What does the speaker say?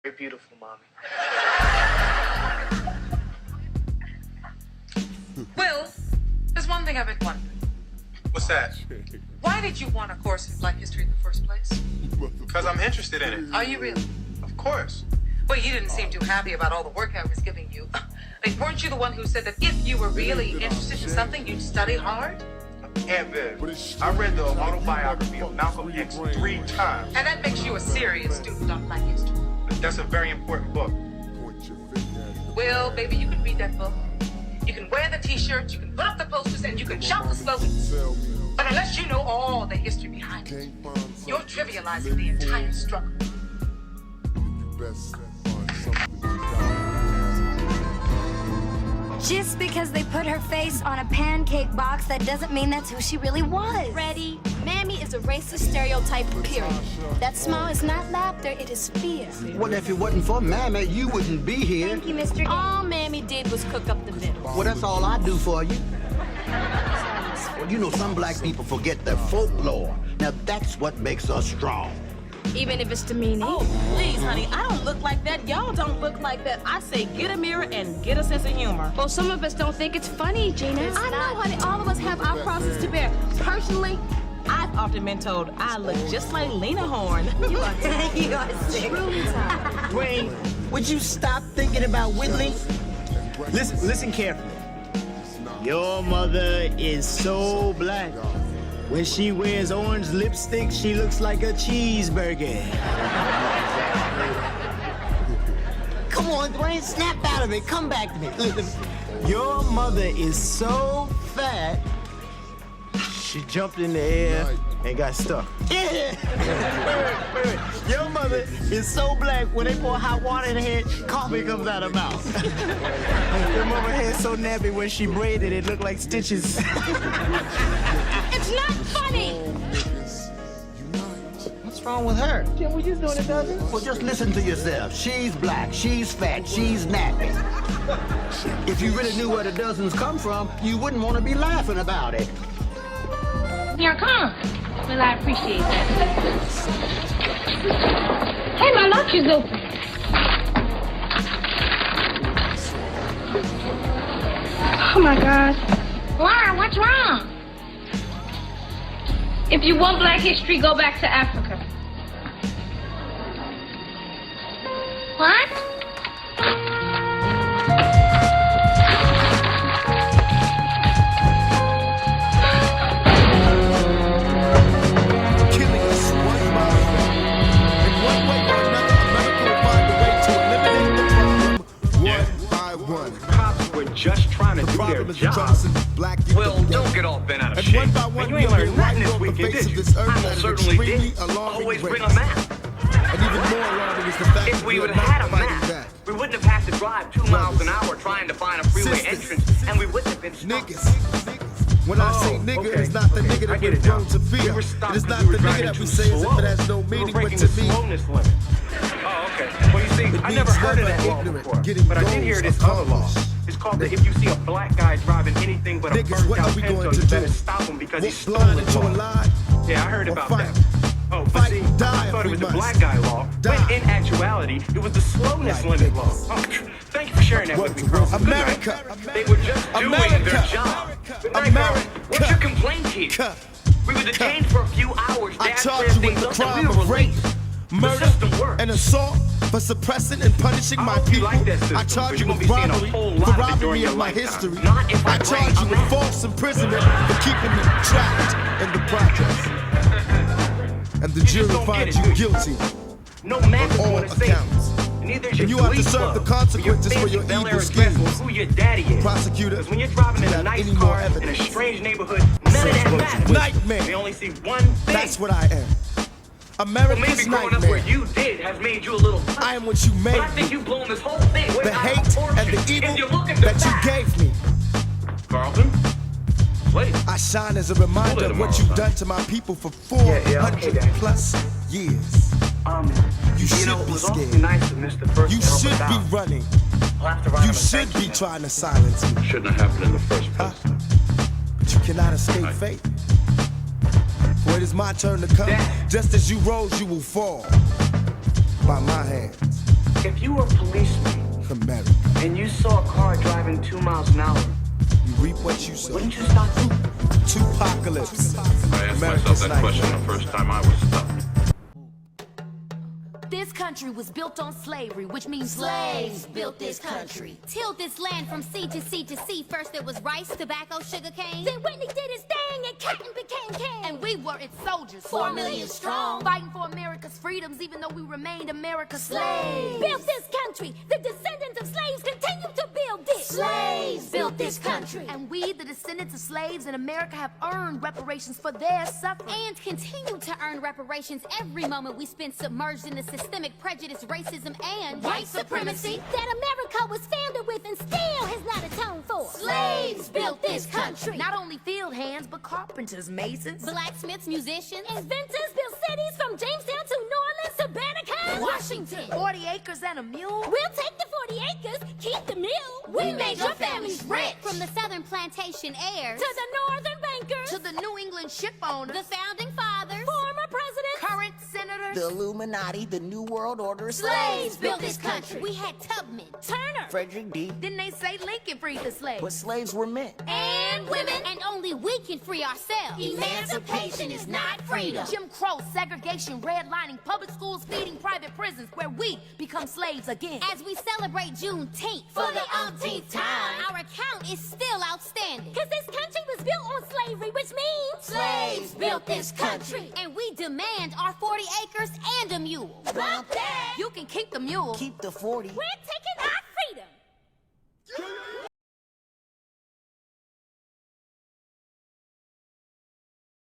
Very beautiful, mommy. Will, there's one thing I've been wondering. What's that? Why did you want a course in Black history in the first place? Because I'm interested in it. Are you really? Of course. Well, you didn't seem too happy about all the work I was giving you. Like, weren't you the one who said that if you were really interested in something, you'd study hard? Aunt Viv, I read the autobiography of Malcolm X 3 times. And that makes you a serious student on Black history. That's a very important book. Well, baby, you can read that book. You can wear the t-shirts, you can put up the posters, and you can shout the slogans. But unless you know all the history behind it, you're trivializing the entire struggle. Just because they put her face on a pancake box, that doesn't mean that's who she really was. Freddie, Mammy is a racist stereotype, period. That smile is not laughter, it is fear. Well, if it wasn't for Mammy, you wouldn't be here. Thank you, Mr. All Mammy did was cook up the middle. Well, that's all I do for you. Well, you know, some black people forget their folklore. Now, that's what makes us strong. Even if it's demeaning. Oh, please, honey, I don't look like that. Y'all don't look like that. I say get a mirror and get a sense of humor. Well, some of us don't think it's funny, Gina. I know, honey, all of us have our crosses to bear. Personally, I've often been told I look just like Lena Horne. You are sick. Truly tired. Wayne, would you stop thinking about Whitley? Listen carefully. Your mother is so black. When she wears orange lipstick, she looks like a cheeseburger. Come on, Dwayne, snap out of it. Come back to me. Listen, your mother is so fat, she jumped in the air and got stuck. Yeah! Wait. Your mother is so black, when they pour hot water in her head, coffee comes out her mouth. Your mama hair so nappy, when she braided, it looked like stitches. It's not funny! What's wrong with her? Can we just do it, doesn't? Well, just listen to yourself. She's black, she's fat, she's nappy. If you really knew where the dozens come from, you wouldn't want to be laughing about it. Here, come. Well, I appreciate that. Hey, my lunch is open. Oh, my God. Why? What's wrong? If you want Black history, go back to Africa. What? Killing us one by one. In one way or another, America will find a way to eliminate the problem one by one. Cops were just trying to The do their problem is job. Johnson, black youth Well, together. don't get all bent out of And shape. one by one, And you we ain't are learned being nothing wiped this off the weekend, face did of you? this earth I at an certainly extremely did. alarming Always rate. bring a map. And even more alarming is the fact If that we we would are have not had a fighting map, that. we wouldn't have had to drive 2 miles an hour trying to find a freeway Sisters. entrance, and we wouldn't have been stopped. Niggas. When I say nigga, okay. it's not the nigga I that get we've it now. grown to We fear. were It stopped is 'cause not we were the nigga driving that we too say as if slow. it has no We were meaning, but breaking to the me, slowness limit. Oh, okay. Well, you see, I means never heard of never that law ignorant, before, getting but I did hear goals this other law. accomplished. It's called that if you see a black guy driving anything but a Niggas, what burnt are out we Pinto, going to you better do? stop him because he Walk stole blind it. into a lie? Yeah, I heard Or about fight? that. Oh, but Fight see, and die I thought if it was we the black must. guy law, Die. when in actuality, it was the slowness Right, limit law. niggas. Oh, thank you for sharing that with me, girl. America. They were just doing America. their job. Good night, America. girl. What's your complaint here? Cuh. We were detained for a few hours. I Dad charge cleared you with things the up, and crime we were of rape, released. murder, The system works. and assault for suppressing and punishing I my hope you people. like that system, I charge but you you're with gonna be seeing a robbery whole for lot of it robbing during me your of my lifetime. history. Not if I charge bring you a with map. false imprisonment for keeping me trapped in the project. And the You just jury don't get finds it, you do you? guilty. No map is all going to save accounts. you. And neither is And your you have to Glee serve the Club, consequences or for your fancy Bel Air evil address, or schemes. who your daddy is. Prosecutors Because when you're driving in do a not nice any more car in a evidence. strange neighborhood, none of that matters. Nightmare. They only see one thing. That's what I am. Well, America's maybe growing up where nightmare. you did has made you a little tough. I am what you But I made think me. you've blown this whole thing way The out of hate proportion. and the evil If you look at the that you facts. gave me. Carlton, wait. I shine as a reminder of what you've done to my people for 400 Dad. plus years. You should know, it be was awfully scared. nice to miss the first You to help should us be out. running. I'll have to write You him a should thank you be note. trying to silence me. Shouldn't have happened in the first place. Huh? But you cannot escape fate. For it is my turn to come. Dad. Just as you rose, you will fall. By my hands. going 2 miles an hour. You reap what you sow. Wouldn't you stop too? Two-pacalypse. I asked myself that question the first time I was stuck. This country was built on slavery, which means slaves built this country. Tilled this land from sea to sea to sea. First there was rice, tobacco, sugar cane. Then Whitney did his thing and cotton became king. And we were its soldiers, 4 million strong, fighting for America's freedoms, even though we remained America's slaves. Built this country. The descendants of slaves continue to build this. Slaves built this country. And we, the descendants of slaves in America, have earned reparations for their suffering. And continue to earn reparations every moment we spend submerged in the systemic prejudice, racism, and white supremacy that America was founded with and still has not atoned for. Slaves built this country. Not only field hands, but carpenters, masons, blacksmiths, musicians, inventors built cities from Jamestown to New Orleans to Banneker, Washington. 40 acres and a mule. We'll take the 40 acres, keep the mule. We made your families rich. From the southern plantation heirs to the northern bankers, to the New England ship owners, the founding fathers, former presidents, current senators, the Illuminati, the New World Order. Slaves built this country. We had Tubman, Turner, Frederick D. Didn't they say Lincoln freed the slaves? But slaves were men. And women. And only we can free ourselves. Emancipation is not freedom. Jim Crow, segregation, redlining, public schools, feeding private prisons, where we become slaves again. As we celebrate Juneteenth for the umpteenth time, our account is still outstanding. Cause this country was built on slavery, which means slaves built this country. And we demand our 40 acres and a mule. Bump that! You can keep the mule. Keep the 40. We're taking